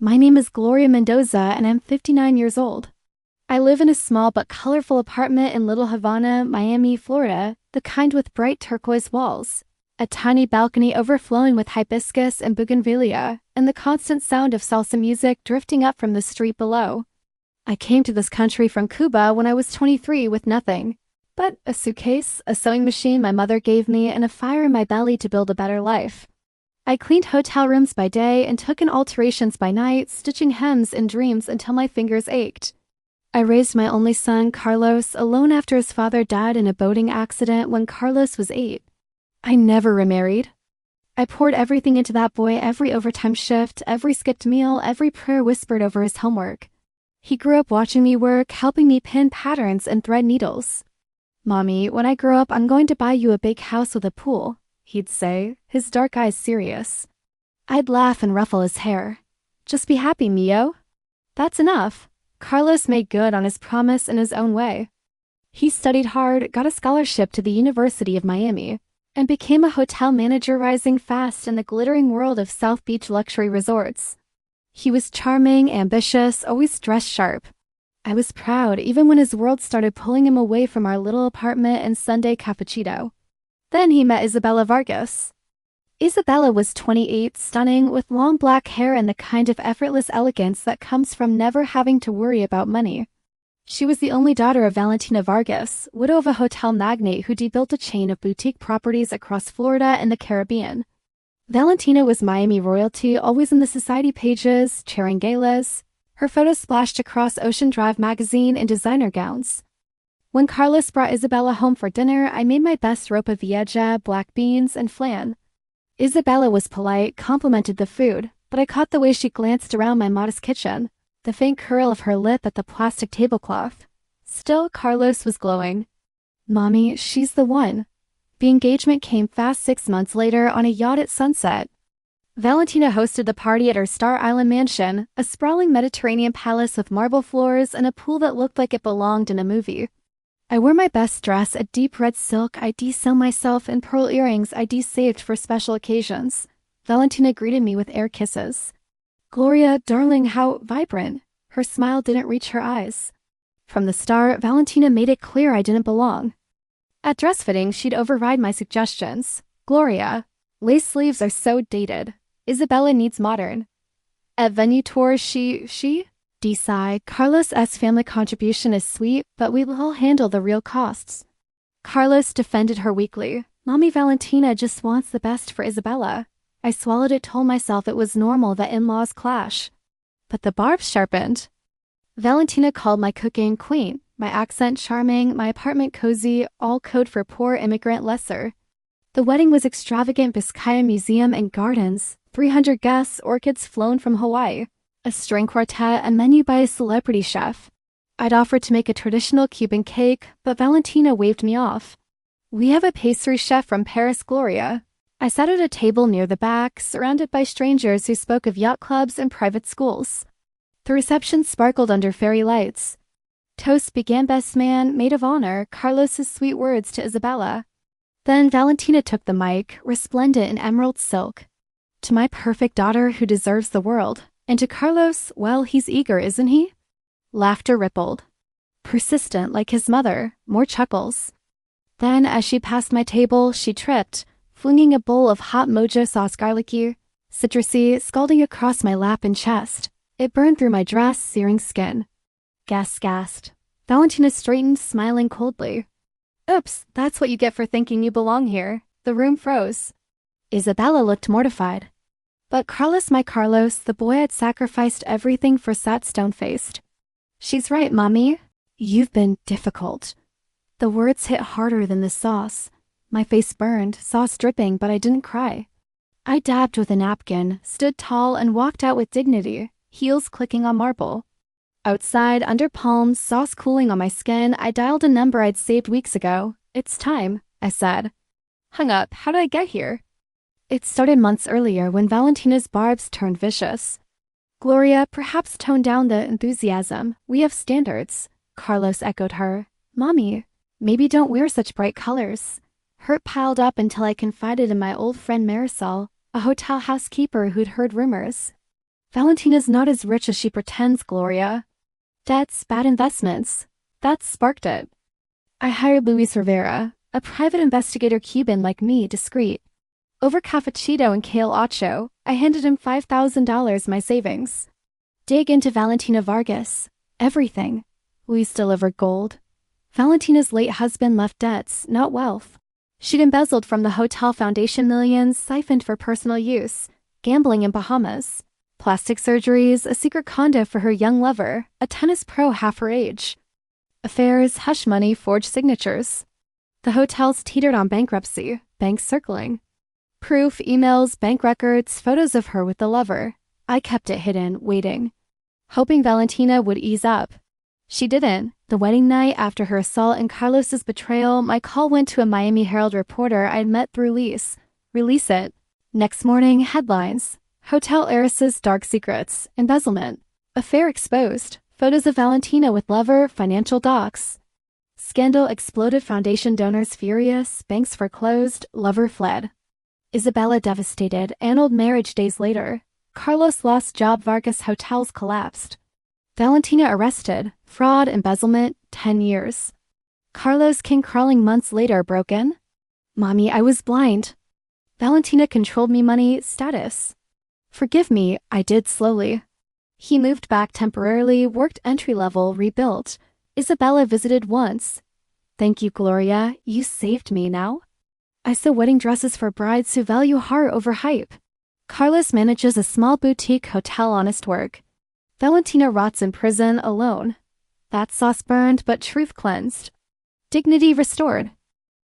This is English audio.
My name is Gloria Mendoza and I'm 59 years old. I live in a small but colorful apartment in Little Havana, Miami, Florida, the kind with bright turquoise walls, a tiny balcony overflowing with hibiscus and bougainvillea, and the constant sound of salsa music drifting up from the street below. I came to this country from Cuba when I was 23 with nothing but a suitcase, a sewing machine my mother gave me, and a fire in my belly to build a better life. I cleaned hotel rooms by day and took in alterations by night, stitching hems in dreams until my fingers ached. I raised my only son, Carlos, alone after his father died in a boating accident when Carlos was 8. I never remarried. I poured everything into that boy, every overtime shift, every skipped meal, every prayer whispered over his homework. He grew up watching me work, helping me pin patterns and thread needles. "Mommy, when I grow up, I'm going to buy you a big house with a pool," he'd say, his dark eyes serious. I'd laugh and ruffle his hair. "Just be happy, Mio." That's enough. Carlos made good on his promise in his own way. He studied hard, got a scholarship to the University of Miami, and became a hotel manager, rising fast in the glittering world of South Beach luxury resorts. He was charming, ambitious, always dressed sharp. I was proud even when his world started pulling him away from our little apartment and Sunday cappuccino. Then he met Isabella Vargas. Isabella was 28, stunning, with long black hair and the kind of effortless elegance that comes from never having to worry about money. She was the only daughter of Valentina Vargas, widow of a hotel magnate who built a chain of boutique properties across Florida and the Caribbean. Valentina was Miami royalty, always in the society pages, chairing galas. Her photos splashed across Ocean Drive magazine in designer gowns. When Carlos brought Isabella home for dinner, I made my best ropa vieja, black beans, and flan. Isabella was polite, complimented the food, but I caught the way she glanced around my modest kitchen, the faint curl of her lip at the plastic tablecloth. Still, Carlos was glowing. "Mommy, she's the one." The engagement came fast 6 months later on a yacht at sunset. Valentina hosted the party at her Star Island mansion, a sprawling Mediterranean palace with marble floors and a pool that looked like it belonged in a movie. I wore my best dress, a deep red silk I'd sewn myself, and pearl earrings I'd saved for special occasions. Valentina greeted me with air kisses. "Gloria, darling, how vibrant." Her smile didn't reach her eyes. From the start, Valentina made it clear I didn't belong. At dress fitting, she'd override my suggestions. "Gloria, lace sleeves are so dated. Isabella needs modern." At venue tours, she sighed. "Carlos' family contribution is sweet, but we will handle the real costs." Carlos defended her weakly. "Mommy, Valentina just wants the best for Isabella." I swallowed it, told myself it was normal that in-laws clash. But the barbs sharpened. Valentina called my cooking quaint, my accent charming, my apartment cozy, all code for poor immigrant lesser. The wedding was extravagant: Biscaya Museum and Gardens, 300 guests, orchids flown from Hawaii, a string quartet, a menu by a celebrity chef. I'd offered to make a traditional Cuban cake, but Valentina waved me off. "We have a pastry chef from Paris, Gloria." I sat at a table near the back, surrounded by strangers who spoke of yacht clubs and private schools. The reception sparkled under fairy lights. Toast began: best man, maid of honor, Carlos's sweet words to Isabella. Then Valentina took the mic, resplendent in emerald silk. "To my perfect daughter who deserves the world. And to Carlos, well, he's eager, isn't he?" Laughter rippled. Persistent, like his mother, more chuckles. Then, as she passed my table, she tripped, flinging a bowl of hot mojo sauce, garlicky, citrusy, scalding across my lap and chest. It burned through my dress, searing skin. Gasped. Valentina straightened, smiling coldly. "Oops, that's what you get for thinking you belong here." The room froze. Isabella looked mortified. But Carlos, my Carlos, the boy I'd sacrificed everything for, sat stone-faced. "She's right, Mommy. You've been difficult." The words hit harder than the sauce. My face burned, sauce dripping, but I didn't cry. I dabbed with a napkin, stood tall, and walked out with dignity, heels clicking on marble. Outside, under palms, sauce cooling on my skin, I dialed a number I'd saved weeks ago. "It's time," I said. Hung up. How did I get here? It started months earlier when Valentina's barbs turned vicious. "Gloria, perhaps tone down the enthusiasm. We have standards." Carlos echoed her. "Mommy, maybe don't wear such bright colors." Hurt piled up until I confided in my old friend Marisol, a hotel housekeeper who'd heard rumors. Valentina's not as rich as she pretends, Gloria. Debts, bad investments. That sparked it. I hired Luis Rivera, a private investigator Cuban like me, discreet. Over cafecito and kale ocho, I handed him $5,000 my savings. Dig into Valentina Vargas. Everything. Luis delivered gold. Valentina's late husband left debts, not wealth. She'd embezzled from the hotel foundation millions siphoned for personal use, gambling in Bahamas, plastic surgeries, a secret condo for her young lover, a tennis pro half her age. Affairs, hush money, forged signatures. The hotels teetered on bankruptcy, banks circling. Proof, emails, bank records, photos of her with the lover. I kept it hidden, waiting. Hoping Valentina would ease up. She didn't. The wedding night after her assault and Carlos's betrayal, my call went to a Miami Herald reporter I'd met through Lease. Release it. Next morning, headlines. Hotel heiresses' dark secrets. Embezzlement. Affair exposed. Photos of Valentina with lover, financial docs. Scandal exploded, foundation donors furious, banks foreclosed, lover fled. Isabella devastated, annulled marriage days later. Carlos lost job, Vargas hotels collapsed. Valentina arrested, fraud, embezzlement, 10 years. Carlos came crawling months later, broken. Mommy, I was blind. Valentina controlled me, money, status. Forgive me, I did slowly. He moved back temporarily, worked entry-level, rebuilt. Isabella visited once. Thank you, Gloria, you saved me now. I sew wedding dresses for brides who value heart over hype. Carlos manages a small boutique hotel, honest work. Valentina rots in prison alone. That sauce burned, but truth cleansed. Dignity restored.